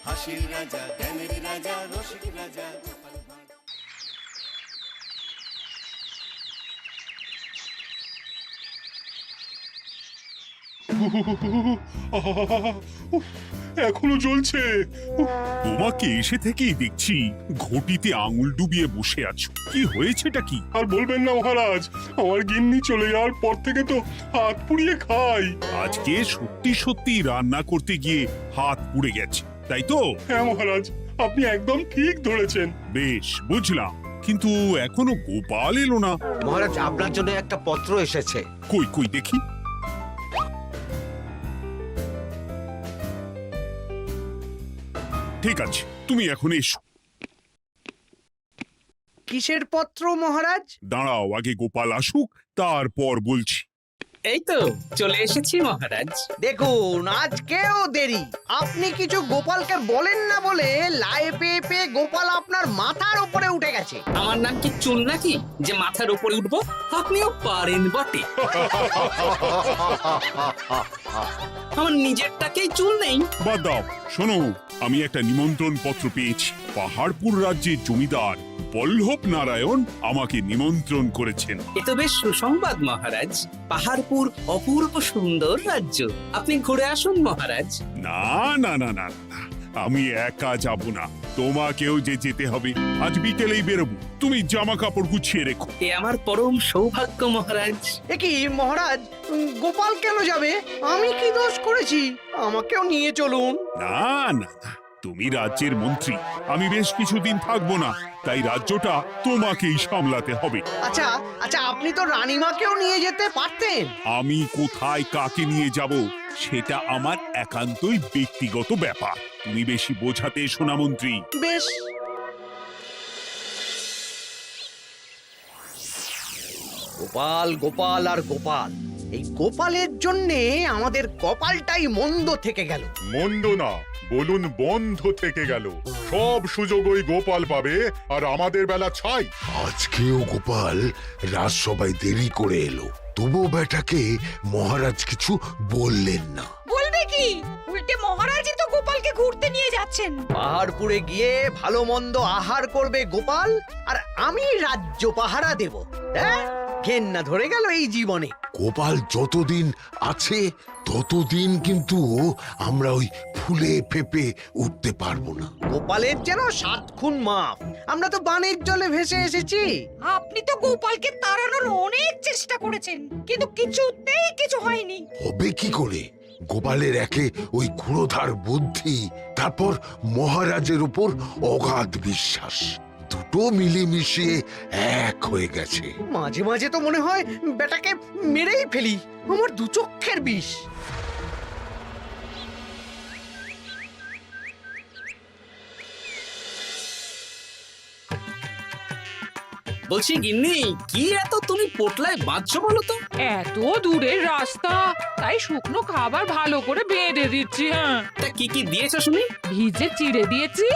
হাসির রাজা, জ্ঞানের রাজা, রসিক রাজা। এখনো জ্বলছে। তোমাকে এসে থেকেই দেখছি ঘটিতে আঙুল ডুবিয়ে বসে আছো, কি হয়েছেটা কি? আর বলবেন না মহারাজ, আমার গিন্নি চলে যাওয়ার পর থেকে তো হাত পুড়িয়ে খাই। আজকে সত্যি সত্যি রান্না করতে গিয়ে হাত পুড়ে গেছে, তাই তো? হ্যাঁ মহারাজ, আপনি একদম ঠিক ধরেছেন। বেশ, বুঝলাম, কিন্তু এখনো গোপাল এলো না। মহারাজ, আপনার জন্য একটা পত্র এসেছে। কই কই দেখি। ঠিক আছে, তুমি এখন এসো। কিসের পত্র মহারাজ? দাঁড়াও, আগে গোপাল আসুক, তারপর বলছি। এই তো চলে এসেছি মহারাজ। দেখুন, আজকেও দেরি। আপনি কিছু গোপালকে বলেন না বলে লাই পেয়ে পেয়ে গোপাল আপনার মাথার উপরে উঠে গেছে। আমার নাম কি চুল নাকি যে মাথার উপরে উঠবো? আপনিও পারেন বটে। আমার নিজেরটাকেই চুল নেই। বাদ দাও, শোনো, আমি একটা নিমন্ত্রণ পত্র পেয়েছি। পাহাড়পুর রাজ্যের জমিদার বল্লভ নারায়ণ আমাকে নিমন্ত্রণ করেছেন। এ তো বেশ সুসংবাদ মহারাজ। পাহাড়পুর অপূর্ব সুন্দর রাজ্য, আপনি ঘুরে আসুন মহারাজ। না না না না না, আমি একা যাব না, তোমাকেও যে যেতে হবে। আজ বিকেলেই বেরোবো, তুমি জামা কাপড় গুছিয়ে রেখো। এ আমার পরম সৌভাগ্য মহারাজ। এ কি মহারাজ, গোপাল কেন যাবে? আমি কি দোষ করেছি? আমাকেও নিয়ে চলুন। না না না, তুমি রাজ্যের মন্ত্রী, আমি বেশ কিছুদিন থাকবো না, তাই রাজ্যটা তোমাকেই সামলাতে হবে। আচ্ছা আচ্ছা, আপনি তো রানীমাকেও নিয়ে যেতে পারতেন। আমি কোথায় কাকে নিয়ে যাব সেটা আমার একান্তই ব্যক্তিগত ব্যাপার। তুমি বেশি বোঝাতে এসো না মন্ত্রী। বেশ। গোপাল গোপাল আর গোপাল, এই গোপালের জন্যে আমাদের কপালটাই মন্দ থেকে গেল। মন্দ না, বলুন বন্ধ থেকে গেল। সব সুযোগ ওই গোপাল পাবে, আর আমাদের বেলা ছাই। আজকেও গোপাল রাজসভায় দেরি করে এলো, তবুও বেটাকে মহারাজ কিছু বললেন না। বলবে কি? উল্টে মহারাজই তো গোপালকে ঘুরতে নিয়ে যাচ্ছেন। পাহাড়পুরে গিয়ে ভালো মন্দ আহার করবে গোপাল, আর আমি রাজ্য পাহারা দেব। হ্যাঁ, ঘেন্না ধরে গেল এই জীবনে। গোপাল যতদিন আছে ততদিন কিন্তু আমরা ওই ফুলে ফেপে উঠতে পারবো না। গোপালের যেন 7 খুন মাপ। আমরা তো বানের জলে ভেসে এসেছি। আপনি তো গোপালকে তাড়ানোর অনেক চেষ্টা করেছেন, কিন্তু কিছুতেই কিছু হয়নি। হবে কি করে? গোপালের একে ওই ক্ষুরোধার বুদ্ধি, তারপর মহারাজের উপর অগাধ বিশ্বাস, দুটো মিলেমিশে এক হয়ে গেছে। মাঝে মাঝে তো মনে হয় বেটাকে মেরেই ফেলি। আমার দু চক্ষের বিষ। বলছি গিন্নি, কি এত তুমি পোটলায় বাঁধছো বলো তো? এত দূরের রাস্তা, তাই শুকনো খাবার ভালো করে বেঁধে দিচ্ছি। হ্যাঁ, তা কি কি দিয়েছো শুনি? ভিজে চিড়ে দিয়েছি,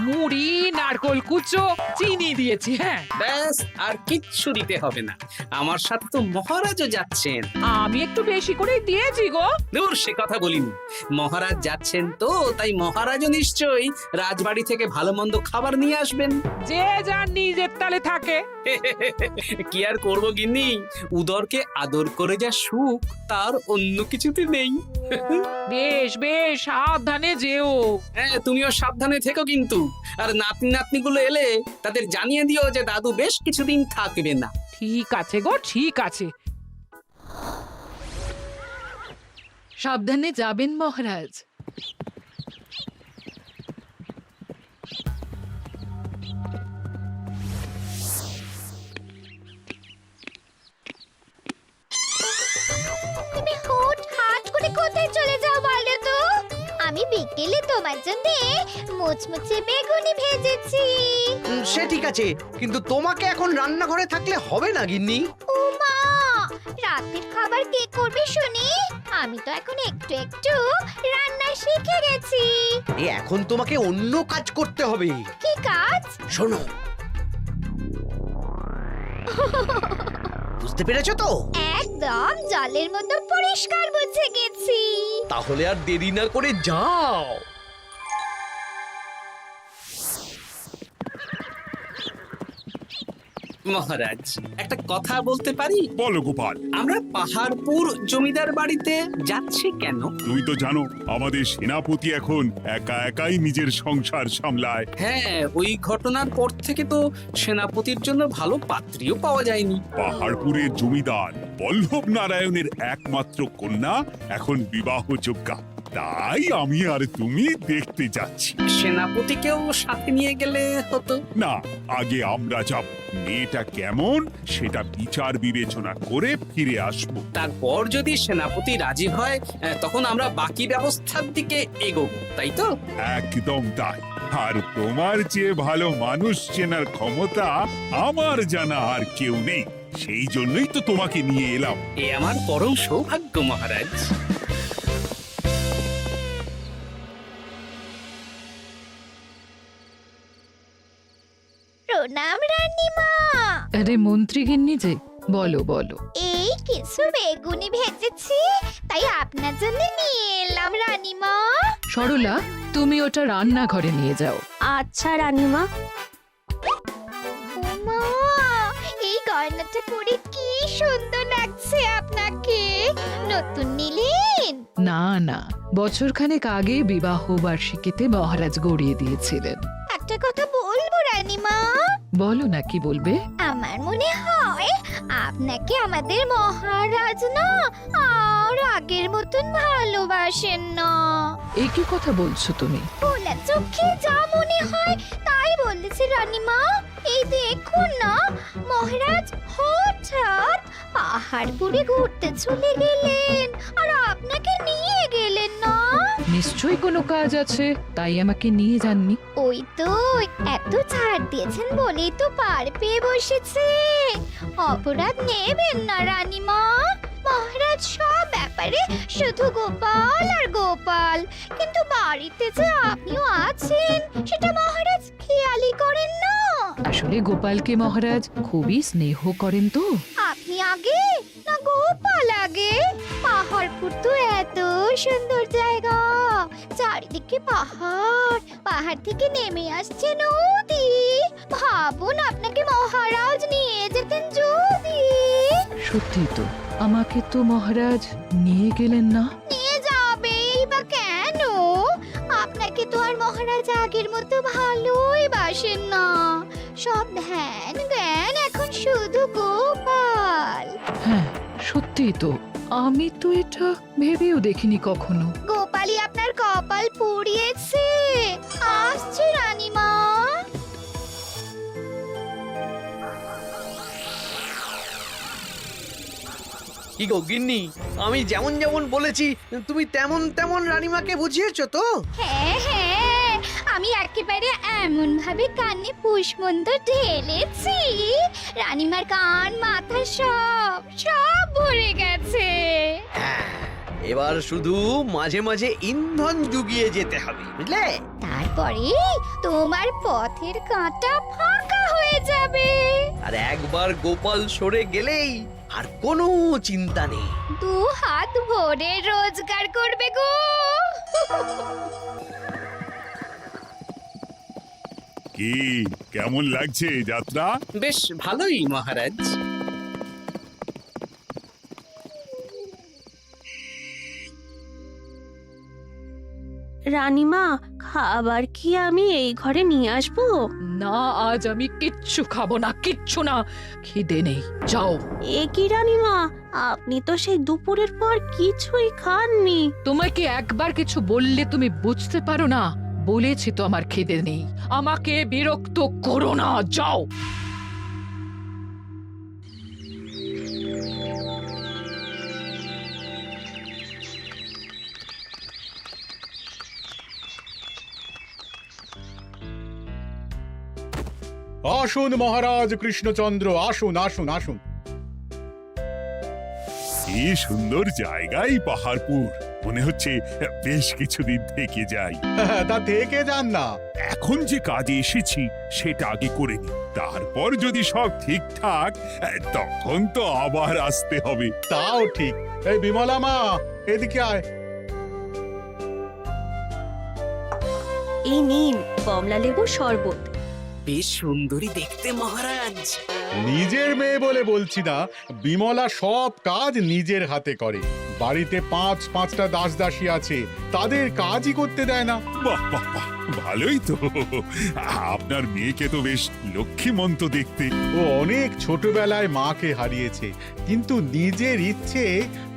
মুড়ি, নারকোল কুচো, চিনি দিয়েছি। হ্যাঁ, ব্যাস, আর কিচ্ছু দিতে হবে না। আমার সাথে তো মহারাজও যাচ্ছেন। আমি একটু বেশি করে দিয়েছি গো। দূর, সে কথা বলিনি। মহারাজ যাচ্ছেন তো, তাই মহারাজও নিশ্চয়ই রাজবাড়ি থেকে ভালো মন্দ খাবার নিয়ে আসবেন। যে যার নিজের তালে থাকে। কি আর করবো গিন্নি, উদরকে আদর করে যা সুখ তার অন্য কিছুতে নেই। বেশ বেশ, সাবধানে যেও। হ্যাঁ, তুমিও সাবধানে থেকো কিন্তু। আর নাতনি নাতনিগুলো এলে তাদের জানিয়ে দিও যে দাদু বেশ কিছুদিন থাকবে না। ঠিক আছে গো, ঠিক আছে। সাবধানে যাবেন মহারাজ। তুমি হুটহাট করে কোথায় চলে যাও বলো তো? আমি বিকেলে তোমার জন্য মুচমুচে বেগুনি ভেজেছি। সে ঠিক আছে, কিন্তু তোমাকে এখন রান্নাঘরে থাকলে হবে না গিন্নি। ও মা, রাতের খাবার কে করবে শুনি? আমি তো এখন একটু একটু রান্না শিখে গেছি। এখন তোমাকে অন্য কাজ করতে হবে। কি কাজ? শোনো, বুঝতে পেরেছো তো? একদম জলের মতো পরিষ্কার বুঝে গেছি। তাহলে আর দেরি না করে যাও। মহারাজ একটা কথা বলতে পারি? বলো গোপাল। আমরা পাহাড়পুর জমিদার বাড়িতে যাচ্ছি কেন? তুমি তো জানো আমাদের সেনাপতি এখন একা একাই নিজের সংসার সামলায়। হ্যাঁ, ওই ঘটনার পর থেকে তো সেনাপতির জন্য ভালো পাত্রীও পাওয়া যায়নি। পাহাড়পুরের জমিদার বল্লভ নারায়ণের একমাত্র কন্যা এখন বিবাহযোগ্যা, তাই আমি আর তুমি দেখতে যাচ্ছি। সেনাপতিকেও সাথে নিয়ে গেলে হতো। না, আগে আমরা যাব, মেয়েটা কেমন সেটা বিচার বিবেচনা করে ফিরে আসবো। তারপর যদি সেনাপতি রাজি হয় তখন আমরা বাকি ব্যবস্থার দিকে এগোবো, তাই তো? একদম তাই। আর তোমার চেয়ে ভালো মানুষ চেনার ক্ষমতা আমার জানা আর কেউ নেই, সেই জন্যই তো তোমাকে নিয়ে এলাম। এ আমার পরম সৌভাগ্য মহারাজ। প্রণাম রানীমা। আরে মন্ত্রী গিন্নি যে, বলো বলো। এই কিছু বেগুনি ভেজেছি, তাই আপনার জন্য নিয়ে এলাম রানীমা। সরলা, তুমি ওটা রান্নাঘরে নিয়ে যাও। আচ্ছা রানীমা। মা, এই গয়নাটা পরে কি সুন্দর লাগছে আপনাকে। নতুন নিলেন? না না, বছরখানেক আগে বিবাহ বার্ষিকীতে মহারাজ গড়িয়ে দিয়েছিলেন। একটা কথা বলবো রানীমা? বলো না, কি বলবে? আমার মনে হয় আপনাকে আমাদের মহারাজ না আর আগের মতন ভালোবাসেন না। এ কি কথা বলছো তুমি? খোলা চোখে যা মনে হয় তাই বলেছে রানীমা। এই দেখুন না, মহারাজ হঠাৎ পাহাড়পুরে ঘুরতে চলে গেলেন আর আপনাকে নিয়ে গেলেন না। নিশ্চয়ই কোনো কাজ আছে, তাই আমাকে নিয়ে যাননি। ওই তো, এত ছাড় দিয়েছেন বলেই তো পার পেয়ে বসেছে। অপরাধ নেবেন না রানীমা। মহারাজ সব ব্যাপারে শুধু গোপাল আর গোপাল, কিন্তু বাড়িতে যে আপনিও আছেন সেটা মহারাজ খেয়ালই করেন না। আসলে গোপালকে মহারাজ খুবই স্নেহ করেন তো। আপনি আগে না গোপাল আগে? পাহাড়পুর তো এত সুন্দর জায়গা, চারিদিকে পাহাড়, পাহাড় থেকে নেমে আসছে নদী। ভাবুন আপনাকে মহারাজ নিয়ে যেতেন যদি। সত্যি তো, আমাকে তো মহারাজ নিয়ে গেলেন না। নিয়ে যাবেই বা কেন? আপনাকে তো আর মহারাজ আগের মতো ভালোই বাসেন না। সব ধ্যান জ্ঞান এখন শুধু গোপাল। হ্যাঁ, সত্যি তো, আমি তো এটা ভেবেও দেখিনি কখনো। গোপালই আপনার কপাল পুড়িয়েছে। আসছে রানীমা। কি গো গিন্নি, আমি যেমন যেমন বলেছি তুমি তেমন তেমন রানীমাকে বুঝিয়েছো তো? হ্যাঁ হ্যাঁ, আমি একেবারে এমন ভাবে কানে পুষ্পমন্ত ঢেলেছি, রানীমার কান মাথা সব সব ভরে গেছে। এবার শুধু মাঝে মাঝে ইন্ধন জুগিয়ে যেতে হবে, বুঝলে? তারপরে তোমার পথের কাঁটা ফাঁকা হয়ে যাবে। আর একবার গোপাল সরে গেলেই আর কোনো চিন্তা নেই। দু হাত ভরে রোজগার করবে গো। কি কেমন লাগছে যাত্রা? বেশ ভালোই মহারাজ। রানীমা, খাবার কি আমি এই ঘরে নিয়ে আসবো? না, আজ আমি কিচ্ছু খাবো না, কিচ্ছু না, খিদে নেই, যাও। এ কি রানীমা, আপনি তো সেই দুপুরের পর কিছুই খাননি। তোমাকে একবার কিছু বললে তুমি বুঝতে পারো না? বলেছি তো আমার খিদে নেই, আমাকে বিরক্ত করো না, যাও। আসুন মহারাজ কৃষ্ণচন্দ্র, আসুন আসুন আসুন। কি সুন্দর জায়গায় পাহাড়পুর, মনে হচ্ছে বেশ কিছুদিন থেকে যাই। তা থেকে যান না। এখন যে কাজে এসেছি সেটা আগে করে নি, তারপর যদি সব ঠিকঠাক, তখন তো আবার আসতে হবে। তাও ঠিক। এই বিমলা মা, এদিকে আয়। এই নিন কমলা লেবুর শরবত। বেশ সুন্দরী দেখতে মহারাজ। নিজের মেয়ে বলে বলছি না, বিমলা সব কাজ নিজের হাতে করে। বাড়িতে পাঁচটা দাস দাসী আছে, তাদের কাজই করতে দেয় না। বাহ বাহ বাহ, ভালোই তো। আপনার মেয়েকে তো বেশ লক্ষ্মীমন্ত দেখতে। ও অনেক ছোটবেলায় মাকে হারিয়েছে, কিন্তু নিজের ইচ্ছে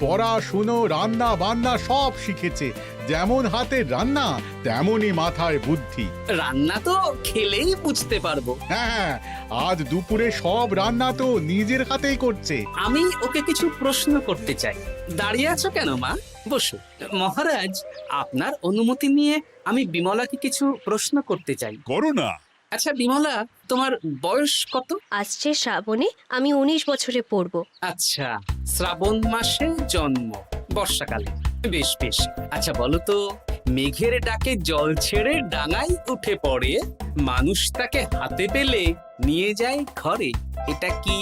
পড়াশুনো রান্না বান্না সব শিখেছে। যেমন হাতে রান্না, তেমনই মাথায় বুদ্ধি। রান্না তো খেলেই বুঝতে পারবো। হ্যাঁ, আজ দুপুরে সব রান্না তো নিজের হাতেই করছে। আমি ওকে কিছু প্রশ্ন করতে চাই। দাঁড়িয়ে আছো কেন মা? বসো। মহারাজ, আপনার অনুমতি নিয়ে আমি বিমলাকে কিছু প্রশ্ন করতে চাই। করো না। আচ্ছা বিমলা, তোমার বয়স কত? আসছে শ্রাবণে আমি 19 বছরে পড়ব। আচ্ছা, শ্রাবণ মাসে জন্ম, বর্ষাকালে। বেশ বেশ। আচ্ছা বলো তো, মেঘের ডাকে জল ছেড়ে ডাঙায় উঠে পড়ে, মানুষ তাকে হাতে পেলে নিয়ে যায় ঘরে, এটা কি?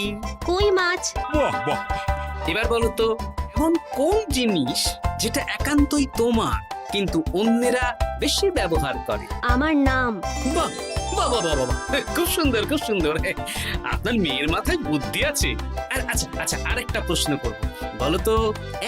কই মাছ। বাহ বাহ। এবার বলো তো, এমন কোন জিনিস যেটা একান্তই তোমার কিন্তু অন্যেরা বেশি ব্যবহার করে? আমার নাম। বাহ বাহ বাহ বাহ বাহ, খুব সুন্দর খুব সুন্দর। আপনার মেয়ের মাথায় বুদ্ধি আছে। আর আচ্ছা আচ্ছা, আরেকটা প্রশ্ন করব। বলো তো,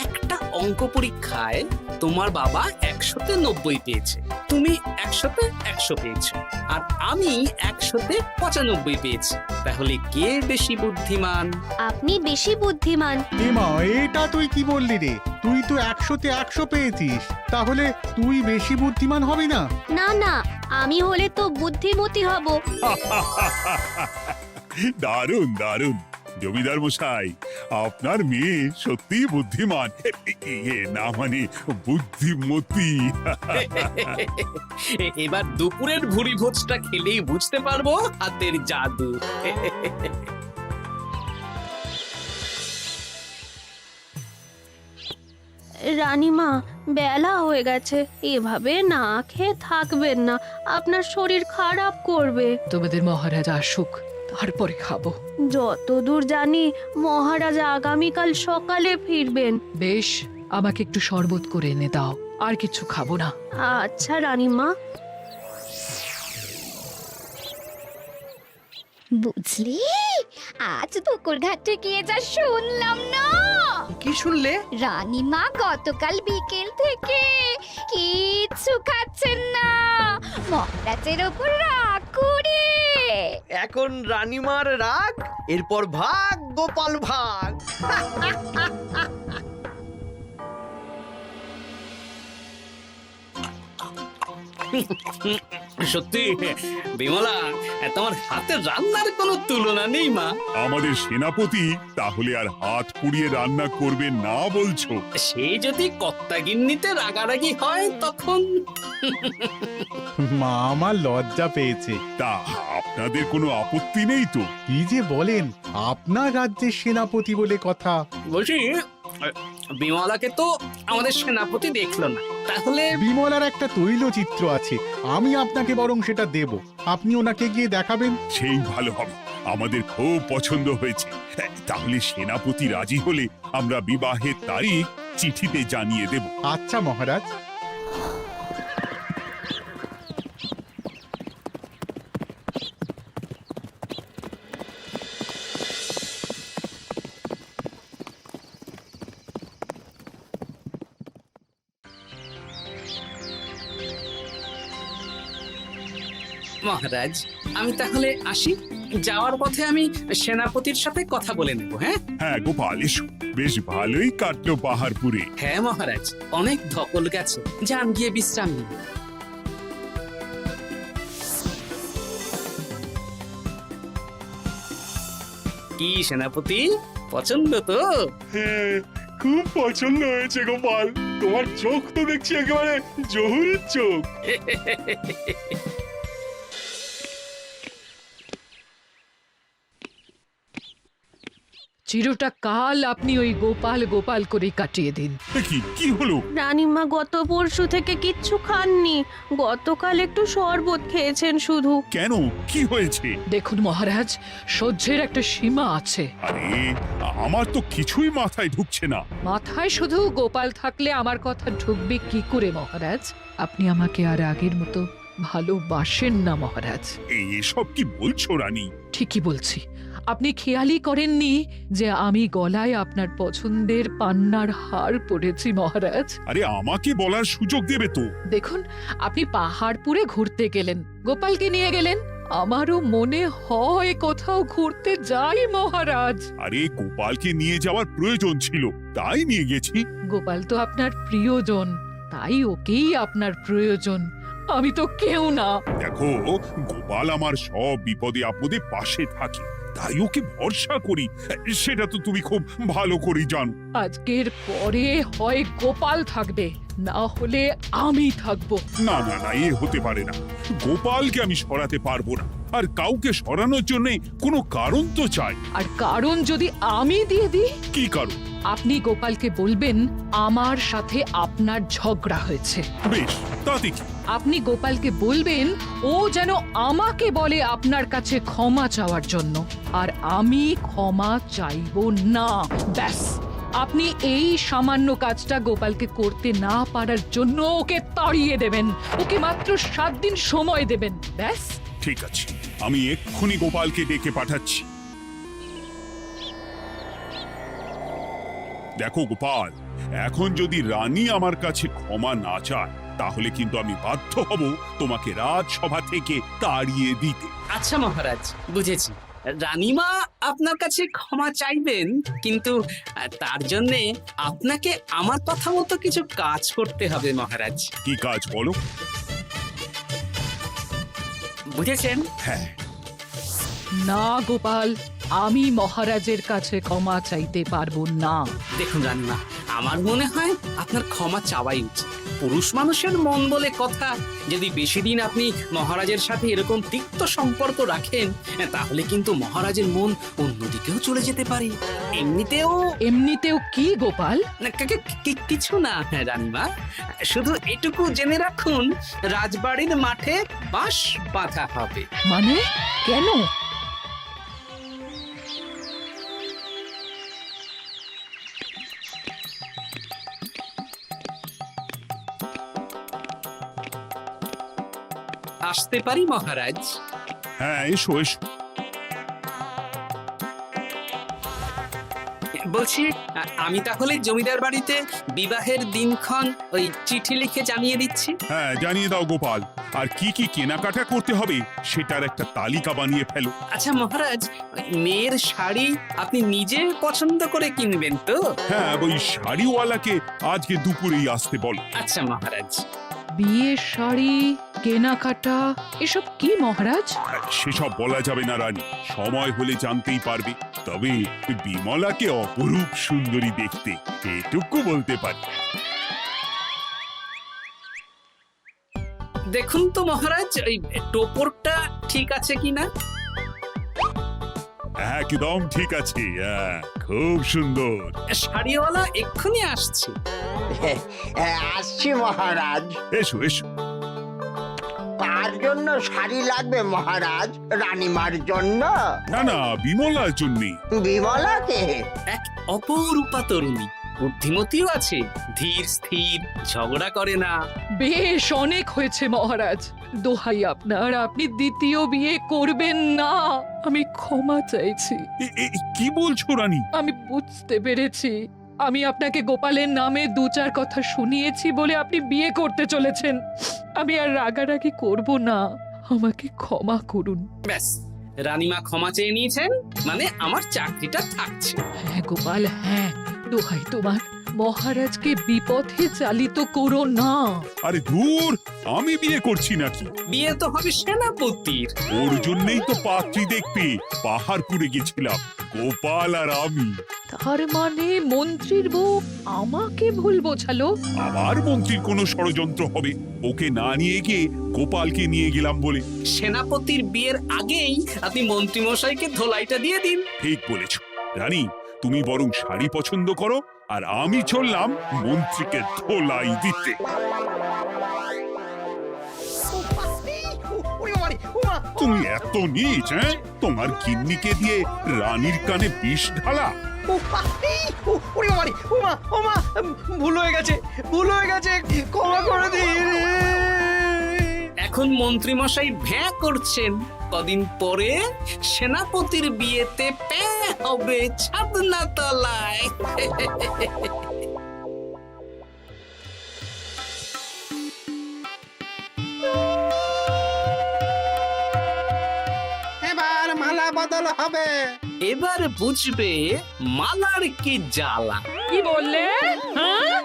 একটা অঙ্ক পরীক্ষায় তোমার বাবা 100-তে 90 পেয়েছে, তুমি 100-তে 100 পেয়েছো, আর আমি 100-তে 95 পেয়েছি। তাহলে কে বেশি বুদ্ধিমান? আপনি বেশি বুদ্ধিমান। এমা, এটা তুই কি বললি রে? তুই তো 100-তে 100 পেয়েছিস, তাহলে তুই বেশি বুদ্ধিমান হবি না? না না, আমি হলে তো বুদ্ধিমতী হব। দারুণ দারুণ। জমিদার মশাই, আপনার মেয়ে সত্যি বুদ্ধিমান, না মানে বুদ্ধিমতী। এবার দুপুরের ভুরি ভোজটা খেলেই বুঝতে পারবো হাতের জাদু। রানীমা, বেলা হয়ে গেছে, এভাবে না খেয়ে থাকবেন না, আপনার শরীর খারাপ করবে। তোমাদের মহারাজ আসুক, তারপরে খাবো। যতদূর জানি মহারাজা আগামীকাল সকালে ফিরবেন। বেশ, আমাকে একটু শরবত করে এনে দাও, আর কিছু খাবো না। আচ্ছা রানীমা। বুঝলি, আজ পুকুর ঘাটে গিয়ে যা শুনলাম না। কি শুনলে? রানীমা গতকাল বিকেল থেকে কিচ্ছু খাচ্ছেন না, মহারাজের ওপর রাগ করে। এখন রানীমার রাগ, এরপর ভাগ গোপাল ভাগ। সত্যি বিমলা, তোমার হাতের রান্নার কোনো তুলনা নেই মা। আমাদের সেনাপতি তাহলে আর হাত পুড়িয়ে রান্না করবে না বলছো? সে যদি কর্তাগিন্নিতে রাগারাগি হয় তখন। মা আমার লজ্জা পেয়েছে। তা আপনাদের কোনো আপত্তি নেই তো? কি যে বলেন, আপনার রাজ্যের সেনাপতি বলে কথা। বলছি, বিমলাকে তো আমাদের সেনাপতি দেখলো না, তাহলে? বিমলার একটা তৈলচিত্র আছে, আমি আপনাকে বরং সেটা দেব, আপনি ওনাকে গিয়ে দেখাবেন। সেই ভালো হবে, আমাদের খুব পছন্দ হয়েছে। তাহলে সেনাপতি রাজি হলে আমরা বিবাহের তারিখ চিঠিতে জানিয়ে দেব। আচ্ছা মহারাজ। মহারাজ, আমি তাহলে আসি। যাওয়ার পথে আমি সেনাপতির সাথে কথা বলে নেব। হ্যাঁ হ্যাঁ গোপাল, এসো। বেশ ভালোই কাটলো পাহাড়পুরে। হ্যাঁ মহারাজ, অনেক ধকল গেছে, যান গিয়ে বিশ্রাম নিন। কি সেনাপতি, পছন্দ তো? হ্যাঁ, খুব পছন্দ হয়েছে গোপাল। তোমার চোখ তো দেখছি একেবারে জহুরির চোখ। চিরটা কাল আপনি ওই গোপাল গোপাল করে কাটিয়ে দিন। কি হলো? রানীমা গত পরশু থেকে কিচ্ছু খাননি, গতকাল একটু শরবত খেয়েছেন শুধু। কেন, কি হয়েছে? দেখুন মহারাজ, সহ্যের একটা সীমা আছে। আরে, আমার তো কিছুই মাথায় ঢুকছে না। মাথায় শুধু গোপাল থাকলে আমার কথা ঢুকবে কি করে মহারাজ? আপনি আমাকে আর আগের মতো ভালোবাসেন না মহারাজ। এসব কি বলছো রানী? ঠিকই বলছি, আপনি খেয়ালই করেননি যে আমি গলায় আপনার পছন্দের পান্নার হার পরেছি মহারাজ? আরে আমাকে বলার সুযোগ দেবে তো। দেখুন, আপনি পাহাড়পুরে ঘুরতে গেলেন, গোপালকে নিয়ে গেলেন। আমারও মনে হয় কোথাও ঘুরতে যাই মহারাজ। আরে গোপালকে নিয়ে যাওয়ার প্রয়োজন ছিল, তাই নিয়ে গেছি। গোপাল তো আপনার প্রিয়জন, তাই ওকেই আপনার প্রয়োজন। আমি তো কেউ না। দেখো, গোপাল আমার সব বিপদে আপদে পাশে থাকে, তাই ওকে ভরসা করি, সেটা তো তুমি খুব ভালো করে জানো। আজকের পরে হয় গোপাল থাকবে, না হলে আমি থাকবো। না না না, এ হতে পারে না। গোপালকে আমি সরাতে পারবো না, আর কাউকে সরানোর জন্য কোনো কারণ তো চাই। আর কারণ যদি আমি দিয়ে দিই? কি কারণ? আপনি গোপালকে বলবেন আমার সাথে আপনার ঝগড়া হয়েছে। বেশ, তাতে কি? আপনি গোপালকে বলবেন ও যেন আমাকে বলে আপনার কাছে ক্ষমা চাওয়ার জন্য, আর আমি ক্ষমা চাইবো না। ব্যাস, আপনি এই সামান্য কাজটা গোপালকে করতে না পারার জন্য ওকে তাড়িয়ে দেবেন। ওকে মাত্র 7 দিন সময় দেবেন, ব্যাস। ঠিক আছে, আমি এক্ষুনি গোপালকে ডেকে পাঠাচ্ছি। দেখো গোপাল, এখন যদি রানী আমার কাছে ক্ষমা না চায়, তাহলে কিন্তু আমি বাধ্য হব তোমাকে রাজসভা থেকে তাড়িয়ে দিতে। আচ্ছা মহারাজ, বুঝেছি। রানীমা আপনার কাছে ক্ষমা চাইবেন, কিন্তু তার জন্যে আপনাকে আমার কথা মতো কিছু কাজ করতে হবে মহারাজ। কি কাজ বলো? বুঝেছেন? হ্যাঁ। না গোপাল, আমি মহারাজের কাছে ক্ষমা চাইতে পারবো না। দেখুন রানীমা, আমার মনে হয় আপনার ক্ষমা চাওয়াই উচিত। পুরুষ মানুষের মন বলে কথা, যদি বেশি দিন আপনি মহারাজের সাথে এরকম তিক্ত সম্পর্ক রাখেন, তাহলে কিন্তু মহারাজের মন অন্যদিকেও চলে যেতে পারে। এমনিতেও কি গোপাল? কিছু না রানীমা, শুধু এটুকু জেনে রাখুন, রাজবাড়ির মাঠে বাঁশ বাঁধা হবে। মানে কেন? আসতে পারি মহারাজ? হ্যাঁ, এসো এসো। বলছি, আমি তাহলে জমিদার বাড়িতে বিবাহের দিনক্ষণ ওই চিঠি লিখে জানিয়ে দিচ্ছি। হ্যাঁ, জানিয়ে দাও গোপাল। আর কি কি কেনাকাটা করতে হবে সেটার একটা তালিকা বানিয়ে ফেলো। আচ্ছা মহারাজ, মেয়ের শাড়ি আপনি নিজে পছন্দ করে কিনবেন তো? হ্যাঁ, ওই শাড়িওয়ালাকে আজকে দুপুরেই আসতে বলো। আচ্ছা মহারাজ। বিয়ের শাড়ি, কেনাকাটা, এসব কি মহারাজ? সেসব বলা যাবে না রানী, সময় হলে জানতেই পারবে। তবে বিমলাকে অপরূপ সুন্দরী দেখতে, এটুকু বলতে পারি। দেখুন তো মহারাজ, ওই টোপরটা ঠিক আছে কিনা? একদম ঠিক আছে, খুব সুন্দর। শাড়িওয়ালা এক্ষুনি আসছে। আসছি মহারাজ। এসো এসো। কার জন্য শাড়ি লাগবে মহারাজ? রানীমার জন্য? না না, বিমলার জন্যে। বিমলাকে? এক অপরূপা তরুণী, বুদ্ধিমতীও আছে, ধীর স্থির, ঝগড়া করে না। বেশ, অনেক হয়েছে মহারাজ। দোহাই আপনার, আপনি দ্বিতীয় বিয়ে করবেন না। আমি ক্ষমা চাইছি। কি বলছো রানী? আমি বুঝতে পেরেছি, আমি আপনাকে গোপালের নামে 2-4 কথা শুনিয়েছি বলে আপনি বিয়ে করতে চলেছেন। আমি আর রাগারাগি করব না, আমাকে ক্ষমা করুন। ব্যাস, রানীমা ক্ষমা চেয়ে নিয়েছেন, মানে আমার চাকরিটা থাকছে। হ্যাঁ গোপাল, হ্যাঁ, দোহাই তোমার, মহারাজকে বিপথে চালিত করো না। আরে ধুর, আমি বিয়ে করছি নাকি? বিয়ে তো হবে সেনাপতির। ওর জন্যই তো পাত্রী দেখতে পাহাড়পুরে গেছিলাম, গোপাল আর আমি। তার মানে মন্ত্রীর বউ আমাকে ভুল বোঝালো? আবার মন্ত্রীর কোনো ষড়যন্ত্র হবে, ওকে না নিয়ে গিয়ে গোপালকে নিয়ে গেলাম বলে। সেনাপতির বিয়ের আগেই আপনি মন্ত্রী মশাইকে ধোলাইটা দিয়ে দিন। ঠিক বলেছ রানী, তুমি বরং শাড়ি পছন্দ করো, আর আমি চললাম মন্ত্রীকে ধোলাই দিতে। তুমি এত নীচ, তোমার গিন্নিকে দিয়ে রানীর কানে বিষ ঢালা? ভুল হয়ে গেছে, ক্ষমা করে দিন। এখন মন্ত্রীমশাই ভ্যাঁ করছেন, কদিন পরে সেনাপতির বিয়েতে প্যাঁ হবে ছাদনা তলায়। এবার মালা বদল হবে। এবার বুঝবে মালার কি জ্বালা। কি বললে? হ্যাঁ